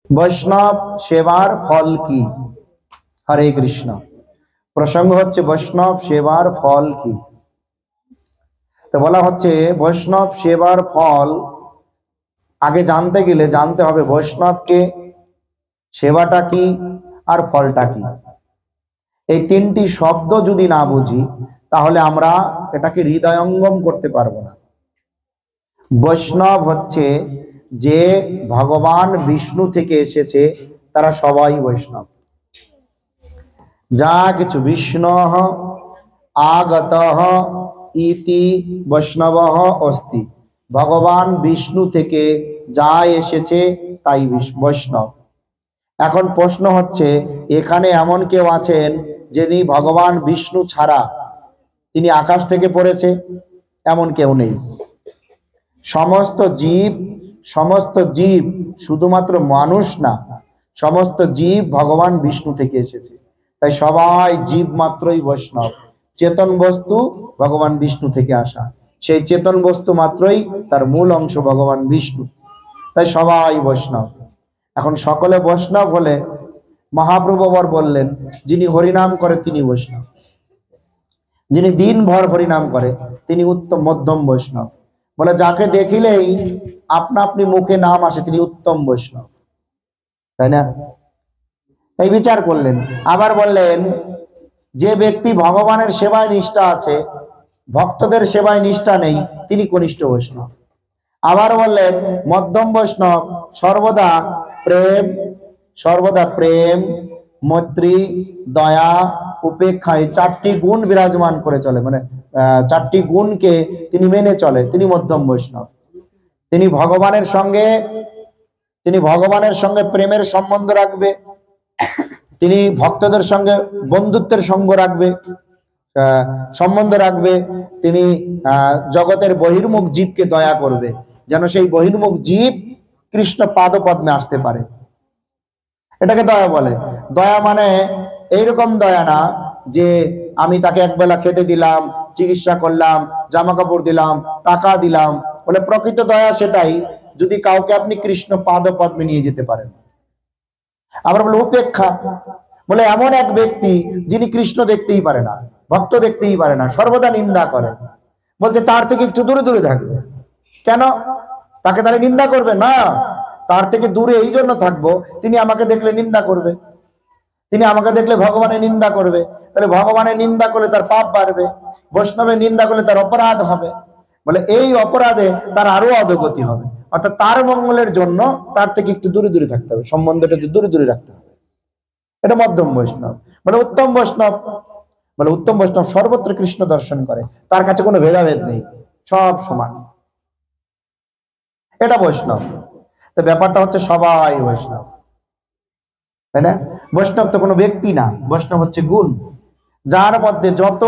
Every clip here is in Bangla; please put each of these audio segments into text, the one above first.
বৈষ্ণব সেবার ফল কি? হরে কৃষ্ণ। প্রসঙ্গ হচ্ছে বৈষ্ণব সেবার ফল কি। তো বলা হচ্ছে বৈষ্ণব সেবার ফল আগে জানতে গেলে জানতে হবে বৈষ্ণবকে, সেবাটা কি, আর ফলটা কি। এই তিনটি শব্দ যদি না বুঝি তাহলে আমরা এটাকে হৃদয়ঙ্গম করতে পারবো না। বৈষ্ণব হচ্ছে যে ভগবান বিষ্ণু থেকে এসেছে তারা সবাই বৈষ্ণব। যা কিছু বিষ্ণু আগত ইতি বৈষ্ণব অস্তি, ভগবান বিষ্ণু থেকে যা এসেছে তাই বৈষ্ণব। এখন প্রশ্ন হচ্ছে এখানে এমন কেউ আছেন যিনি ভগবান বিষ্ণু ছাড়া তিনি আকাশ থেকে পড়েছে? এমন কেউ নেই। সমস্ত জীব শুধুমাত্র মানুষ না, সমস্ত জীব ভগবান বিষ্ণু থেকে এসেছে। তাই সবাই জীব মাত্রই বৈষ্ণব। চেতন বস্তু ভগবান বিষ্ণু থেকে আসা, সেই চেতন বস্তু মাত্রই তার মূল অংশ ভগবান বিষ্ণু। তাই সবাই বৈষ্ণব। এখন সকলে বৈষ্ণব হলে মহাপ্রভু আবার বললেন যিনি হরিনাম করে তিনি বৈষ্ণব, যিনি দিনভর হরিনাম করে তিনি উত্তম মধ্যম বৈষ্ণব। বলে যাকে দেখিলেই আপনা আপনি মুখে নাম আসে তিনি উত্তম বৈষ্ণব, তাই না? তাই বিচার করলেন। আবার বললেন যে ব্যক্তি ভগবানের সেবায় নিষ্ঠা আছে, ভক্তদের সেবায় নিষ্ঠা নেই, তিনি কনিষ্ঠ বৈষ্ণব। আবার বললেন মধ্যম বৈষ্ণব সর্বদা প্রেম মৈত্রী দয়া উপেক্ষা এই চারটি গুণ বিরাজমান করে চলে, মানে চারটি গুণকে তিনি মেনে চলে, তিনি মধ্যম বৈষ্ণব। তিনি ভগবানের সঙ্গে প্রেমের সম্বন্ধ রাখবে, তিনি ভক্তদের সঙ্গে বন্ধুত্বের সম্বন্ধ রাখবে, তিনি জগতের বহির্মুখ জীবকে দয়া করবে যেন সেই বহির্মুখ জীব কৃষ্ণ পাদপদ্মে আসতে পারে। এটাকে দয়া বলে। দয়া মানে এইরকম দয়া না যে আমি তাকে একবেলা খেতে দিলাম, চিকিৎসা করলাম, জামা কাপড় দিলাম, টাকা দিলাম। বলে প্রকৃত দয়া সেটাই যদি কাউকে আপনি কৃষ্ণ পাদপদ্মে নিয়ে যেতে পারেন। আবার বলে উপেক্ষা, বলে এমন এক ব্যক্তি যিনি কৃষ্ণ দেখতেই পারে না, ভক্ত দেখতেই পারে না, সর্বদা নিন্দা করে। বলছে তার থেকে একটু দূরে দূরে থাকবে। কেন? তাকে তাহলে নিন্দা করবে না, তার থেকে দূরে এই জন্য থাকবো তিনি আমাকে দেখলে নিন্দা করবে, তিনি আমাকে দেখলে ভগবানের নিন্দা করবে। তাহলে ভগবানের নিন্দা করলে তার পাপ বাড়বে, বৈষ্ণবের নিন্দা করলে তার অপরাধ হবে। বলে এই অপরাধে তার আরো অধোগতি হবে। অর্থাৎ তার মঙ্গলের জন্য তার থেকে একটু দূরে দূরে থাকতে হবে, সম্বন্ধটা দূরে দূরে রাখতে হবে। এটা মধ্যম বৈষ্ণব। বলে উত্তম বৈষ্ণব সর্বত্র কৃষ্ণ দর্শন করে, তার কাছে কোনো ভেদাভেদ নেই, সব সমান। এটা বৈষ্ণব। তো ব্যাপারটা হচ্ছে সবাই বৈষ্ণব, তাই না? বৈষ্ণব তো কোনো ব্যক্তি না, বৈষ্ণব হচ্ছে গুণ। যার মধ্যে যত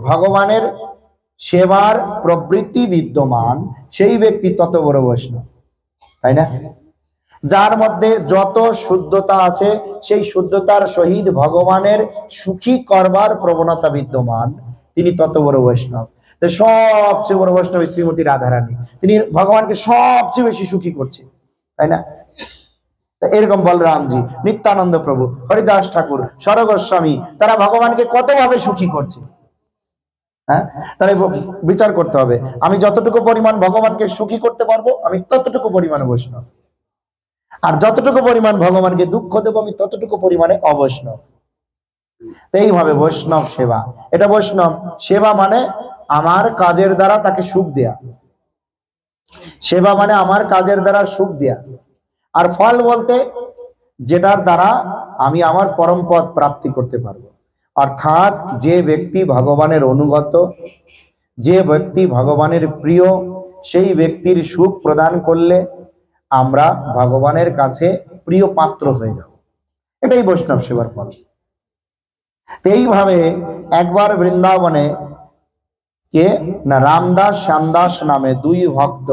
ভগবানের সেবার প্রবৃত্তি বিদ্যমান সেই ব্যক্তি তত বড় বৈষ্ণব, তাই না? যার মধ্যে যত শুদ্ধতা আছে সেই শুদ্ধতার সহিত ভগবানের সুখী করবার প্রবণতা বিদ্যমান তিনি তত বড় বৈষ্ণব। সবচেয়ে বড় বৈষ্ণব শ্রীমতী রাধারানী, তিনি ভগবানকে সবচেয়ে বেশি সুখী করছে, তাই না? এরকম বলরামজি, নিত্যানন্দ প্রভু, হরিদাস ঠাকুর, সর গোস্বামী, তারা ভগবানকে কতভাবে সুখী করছে। হ্যাঁ, তাহলে বিচার করতে হবে আমি যতটুকু পরিমাণ ভগবানকে সুখী করতে পারবো আমি ততটুকু পরিমাণে বৈষ্ণব, আর যতটুকু পরিমাণ ভগবানকে দুঃখ দেবো আমি ততটুকু পরিমাণে অবৈষ্ণব। এইভাবে বৈষ্ণব সেবা, এটা বৈষ্ণব সেবা মানে আমার কাজের দ্বারা তাকে সুখ দেয়া। সেবা মানে আমার কাজের দ্বারা সুখ দেয়া। আর ফল বলতে যেটার দ্বারা আমি আমার পরম পদ প্রাপ্তি করতে পারবো। অর্থাৎ যে ব্যক্তি ভগবানের অনুগত, যে ব্যক্তি ভগবানের প্রিয়, সেই ব্যক্তির সুখ প্রদান করলে আমরা ভগবানের কাছে প্রিয় পাত্র হয়ে যাব। এটাই বৈষ্ণব সেবার ফল। এইভাবে একবার বৃন্দাবনে কে না রামদাস শ্যামদাস নামে দুই ভক্ত,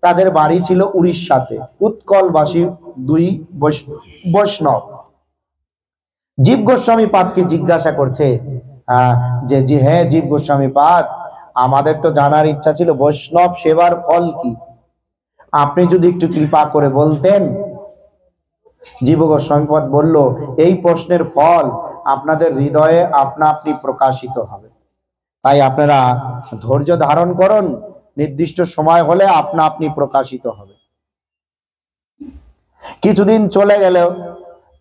তাদের বাড়ি ছিল উড়িষ্যাতে, উৎকলবাসী দুই বৈষ্ণব। জীব গোস্বামী পাদকে জিজ্ঞাসা করছে যে হ্যাঁ জীব গোস্বামী পাদ, আমাদের তো জানার ইচ্ছা ছিল বৈষ্ণব সেবার ফল কি, আপনি যদি একটু কৃপা করে বলতেন জীব গোস্বামীপদ বলল, এই প্রশ্নের ফল আপনাদের হৃদয়ে আপনা আপনি প্রকাশিত হবে। তাই আপনারা ধৈর্য ধারণ করুন, নির্দিষ্ট সময় হলে আপনা আপনি প্রকাশিত হবে। কিছুদিন চলে গেল,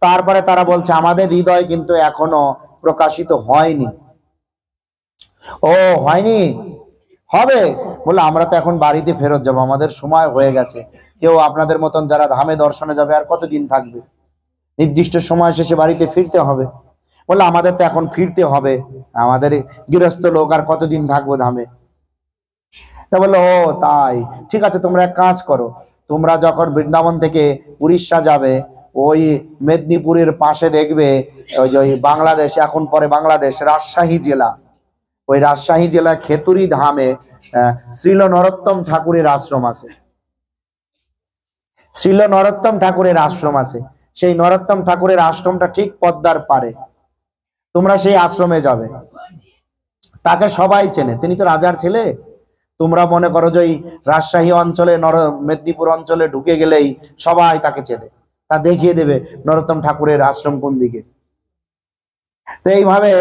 তারপরে তারা বলছে আমাদের হৃদয় কিন্তু এখনো প্রকাশিত হয়নি। ও হয়নি, হবে? বলে আমরা তো এখন বাড়িতে ফেরত যাবো, আমাদের সময় হয়ে গেছে। কেউ আপনাদের মতন যারা ধামে দর্শনে যাবে আর কতদিন থাকবে, নির্দিষ্ট সময় শেষে বাড়িতে ফিরতে হবে। বলে আমাদের তো এখন ফিরতে হবে, আমাদের গৃহস্থ লোক আর কতদিন থাকবো ধামে। তা বললো, ও তাই, ঠিক আছে, তোমরা এক কাজ করো, তোমরা যখন বৃন্দাবন থেকে উড়িষ্যা যাবে, ওই মেদিনীপুরের পাশে দেখবে ওই যে বাংলাদেশ, এখন পরে বাংলাদেশ, রাজশাহী জেলা, ওই রাজশাহী জেলা খেতুরি ধামে শ্রীল নরোত্তম ঠাকুরের আশ্রম আছে। শ্রীল নরোত্তম ঠাকুরের আশ্রম আছে। সেই নরোত্তম ঠাকুরের আশ্রমটা ঠিক পদ্মার পারে। তোমরা সেই আশ্রমে যাবে, তাকে সবাই চেনে, তিনি তো রাজার ছেলে। তোমরা মনে করো যে এই রাজশাহী অঞ্চলে মেদিনীপুর অঞ্চলে ঢুকে গেলেই সবাই তাকে চেনে, তা দেখিয়ে দেবে নরোত্তম ঠাকুরের আশ্রম কোন দিকে। তো এইভাবে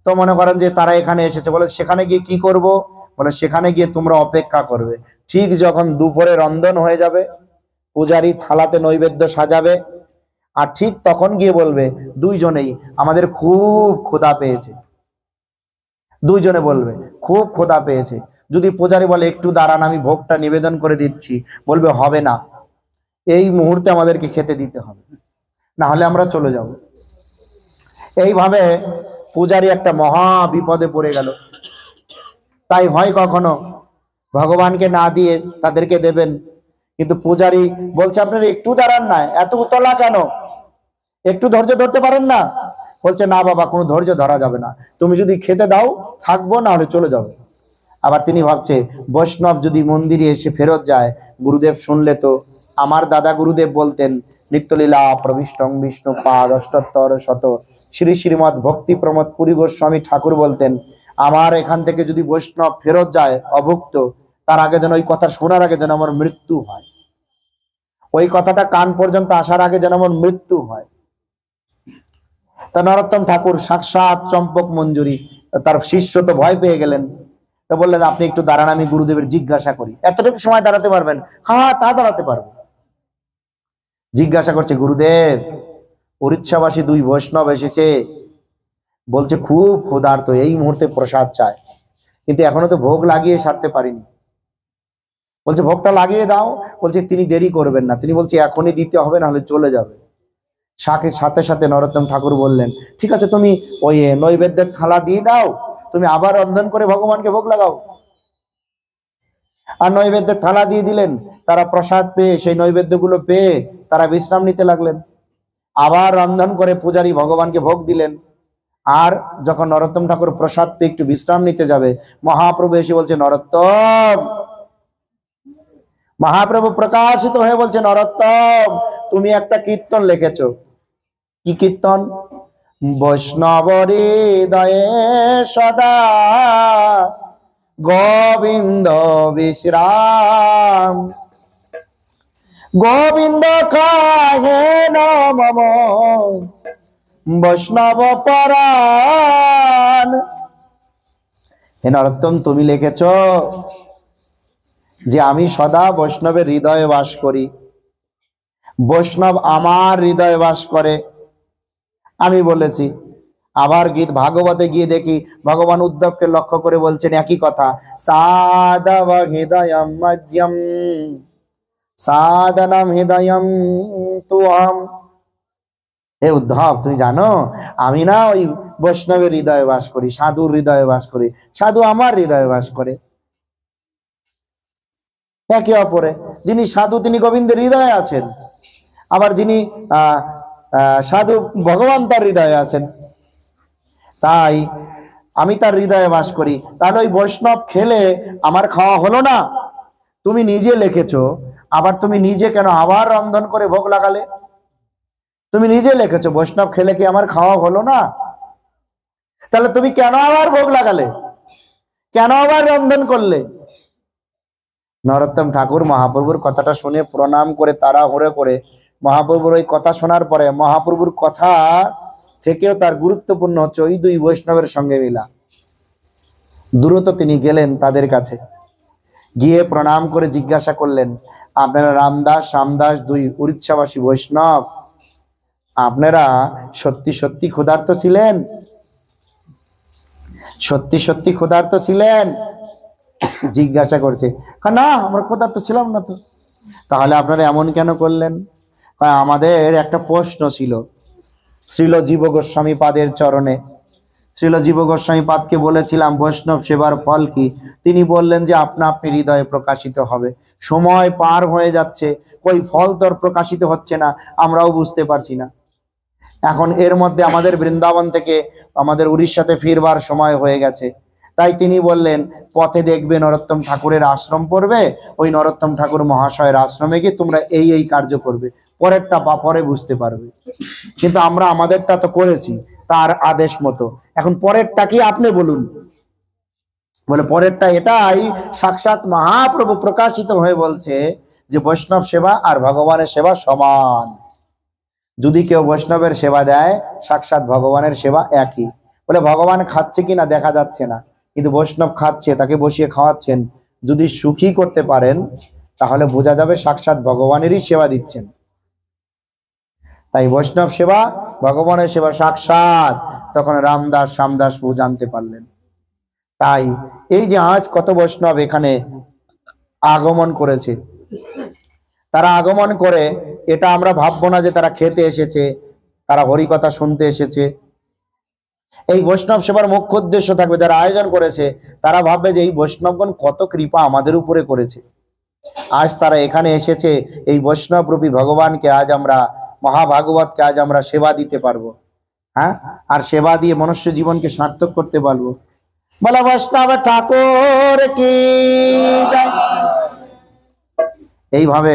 তো মনে করেন যে তারা এখানে এসেছে, বলে সেখানে গিয়ে কি করব? বলে সেখানে গিয়ে তোমরা অপেক্ষা করবে, ঠিক যখন দুপুরে রন্ধন হয়ে যাবে, পূজারী থালাতে নৈবেদ্য সাজাবে, আর ঠিক তখন গিয়ে বলবে দুইজনেই আমাদের খুব ক্ষুধা পেয়েছে। দুইজনে বলবে খুব ক্ষুধা পেয়েছে। যদি পূজারী বলে একটু দাঁড়ান, আমি ভোগটা নিবেদন করে দিচ্ছি, বলবে হবে না, এই মুহূর্তে আমাদেরকে খেতে দিতে হবে, না হলে আমরা চলে যাব। এইভাবে পূজারী একটা মহা বিপদে পড়ে গেল। তাই হয় কখনো ভগবানকে না দিয়ে তাদেরকে দেবেন, কিন্তু পূজারী বলছে আপনারা একটু দাঁড়ান না, এত উতলা কেন, একটু ধৈর্য ধরতে পারেন না? বলছে না বাবা, কোনো ধৈর্য ধরা যাবে না, তুমি যদি খেতে দাও থাকবো, না হলে চলে যাবে। আবার তিনি ভাবছে বৈষ্ণব যদি মন্দিরে এসে ফেরত যায়, গুরুদেব শুনলে তো। আমার দাদা গুরুদেব বলতেন, নিত্যলীলা প্রবিষ্টং বিষ্ণু পাদ অষ্টোত্তর শত, শ্রী শ্রীমৎ ভক্তি প্রমোদ পুরী গোস্বামী ঠাকুর বলতেন, আমার এখান থেকে যদি বৈষ্ণব ফেরত যায় অভুক্ত, তার আগে যেন, ওই কথা শোনার আগে যেন আমার মৃত্যু হয়, ওই কথাটা কান পর্যন্ত আসার আগে যেন আমার মৃত্যু হয়। তা নরোত্তম ঠাকুর সাক্ষাৎ চম্পক মঞ্জুরি, তার শিষ্য তো ভয় পেয়ে গেলেন। তো বললেন আপনি একটু দাঁড়ান, আমি গুরুদেবের জিজ্ঞাসা করি। এতটুকু সময় দাঁড়াতে পারবেন? হ্যাঁ, তা দাঁড়াতে পারবো। জিজ্ঞাসা করছে, গুরুদেব উড়িষ্যাবাসী দুই বৈষ্ণব এসেছে, বলছে খুব ক্ষুধার্ত, এই মুহূর্তে প্রসাদ চায়, কিন্তু এখনো তো ভোগ লাগিয়ে সারতে পারিনি। বলছে ভোগটা লাগিয়ে দাও। বলছে তিনি দেরি করবেন না, তিনি বলছে এখনই দিতে হবে, না হলে চলে যাবে। সাথে সাথে নরোত্তম ঠাকুর বললেন, ঠিক আছে, তুমি ওই নৈবেদ্যের থালা দিয়ে দাও, তুমি আবার রন্ধন করে ভগবানকে ভোগ লাগাও। আর নৈবেদ্যের থালা দিয়ে দিলেন। তারা প্রসাদ পেয়ে, সেই নৈবেদ্যগুলো পেয়ে তারা বিশ্রাম নিতে লাগলেন। আবার রন্ধন করে পূজারী ভগবানকে ভোগ দিলেন। আর যখন নরোত্তম ঠাকুর প্রসাদ পেয়ে একটু বিশ্রাম নিতে যাবে, মহাপ্রভু এসে বলছে নরোত্তম, মহাপ্রভু প্রকাশিত হয়ে বলছে নরোত্তম, তুমি একটা কীর্তন লিখেছো। কি কীর্তন? বৈষ্ণব হৃদয়ে সদা গোবিন্দ বিশ্রাম, গোবিন্দ কাহে নম বৈষ্ণব পরাণ। হে নরোত্তম, তুমি লিখেছ যে আমি সদা বৈষ্ণবের হৃদয়ে বাস করি, বৈষ্ণব আমার হৃদয়ে বাস করে। আমি বলেছি। আবার গীত ভাগবতে গিয়ে দেখি ভগবান উদ্ধবকে লক্ষ্য করে বলছেন একই কথা, সাধব হৃদয়ম মজ্জম সাধনম হৃদয়ম তুয়াম। হে উদ্ধব, তুমি জানো আমি না ওই বৈষ্ণবের হৃদয়ে বাস করি, সাধুর হৃদয়ে বাস করি, সাধু আমার হৃদয়ে বাস করে। একে অপরে, যিনি সাধু তিনি গোবিন্দের হৃদয়ে আছেন, আবার যিনি সাধু ভগবান তার হৃদয়ে আছেন। তাই আমি তার হৃদয়ে বাস করি। তাহলে ওই বৈষ্ণব খেলে আমার খাওয়া হলো না? তুমি নিজে লিখেছো, আবার তুমি নিজে কেন আবার রন্ধন করে ভোগ লাগালে? তুমি নিজে লিখেছো বৈষ্ণব খেলে কি আমার খাওয়া হলো না? তাহলে তুমি কেন আবার ভোগ লাগালে, কেন আবার রন্ধন করলে? নরোত্তম ঠাকুর মহাপ্রভুর কথাটা শুনে প্রণাম করে তাড়াহুড়ো করে মহাপ্রভুর ওই কথা শোনার পরে মহাপ্রভুর কথা থেকেও তার গুরুত্বপূর্ণ হচ্ছে ওই দুই বৈষ্ণবের সঙ্গে মিলা। দ্রুত তিনি গেলেন তাদের কাছে, গিয়ে প্রণাম করে জিজ্ঞাসা করলেন, আপনারা রামদাস শ্যামদাস দুই উড়িষ্যাবাসী বৈষ্ণব, আপনারা সত্যি সত্যি ক্ষুধার্ত ছিলেন? সত্যি সত্যি ক্ষুধার্ত ছিলেন? জিজ্ঞাসা করছে। না, আমরা ক্ষুধার্ত ছিলাম না তো। তাহলে আপনারা এমন কেন করলেন? আমাদের একটা প্রশ্ন ছিল শ্রীল জীব গোস্বামী পাদের চরণে। শ্রীল জীব গোস্বামী পাদকে বলেছিলাম বৈষ্ণব সেবার ফল কি? তিনি বললেন যে আপনা আপনি হৃদয়ে প্রকাশিত হবে। সময় পার হয়ে যাচ্ছে, কই ফল তোর প্রকাশিত হচ্ছে না, আমরাও বুঝতে পারছি না। এখন এর মধ্যে আমাদের বৃন্দাবন থেকে আমাদের উড়িষ্যাতে ফিরবার সময় হয়ে গেছে। তাই তিনি বললেন পথে দেখবে নরোত্তম ঠাকুরের আশ্রম পড়বে, ওই নরোত্তম ঠাকুর মহাশয়ের আশ্রমে গিয়ে তোমরা এই কার্য করবে, পরেরটা বা পরে বুঝতে পারবে। কিন্তু আমরা আমাদেরটা তো করেছি তার আদেশ মতো, এখন পরেরটা কি আপনি বলুন। বলে পরেরটা এটাই, সাক্ষাৎ মহাপ্রভু প্রকাশিত হয়ে বলছে যে বৈষ্ণব সেবা আর ভগবানের সেবা সমান। যদি কেউ বৈষ্ণবের সেবা দেয় সাক্ষাৎ ভগবানের সেবা একই। বলে ভগবান খাচ্ছে কিনা দেখা যাচ্ছে না, কিন্তু বৈষ্ণব খাচ্ছে, তাকে বসিয়ে খাওয়াচ্ছেন। যদি সুখী করতে পারেন তাহলে বোঝা যাবে সাক্ষাৎ ভগবানেরই সেবা দিচ্ছেন। তাই বৈষ্ণব সেবা ভগবানের সেবা সাক্ষাৎ তখন রামদাস শ্যামদাস প্রভু জানতে পারলেন। তাই এই যে আজ কত বৈষ্ণব এখানে আগমন করেছে, তারা আগমন করে এটা আমরা ভাববো না যে তারা খেতে এসেছে, তারা হরিকথা শুনতে এসেছে। এই বৈষ্ণব সেবার মুখ্য উদ্দেশ্য থাকবে, যারা আয়োজন করেছে তারা ভাববে যে এই বৈষ্ণবগণ কত কৃপা আমাদের উপরে করেছে। আজ তারা এখানে এসেছে এই বৈষ্ণব রূপী ভগবানকে, আজ আমরা মহাভাগবতকে আজ আমরা সেবা দিতে পারবো। হ্যাঁ, আর সেবা দিয়ে মনুষ্য জীবনকে সার্থক করতে পারবো। বলা বৈষ্ণব ঠাকুর কি জয়। এইভাবে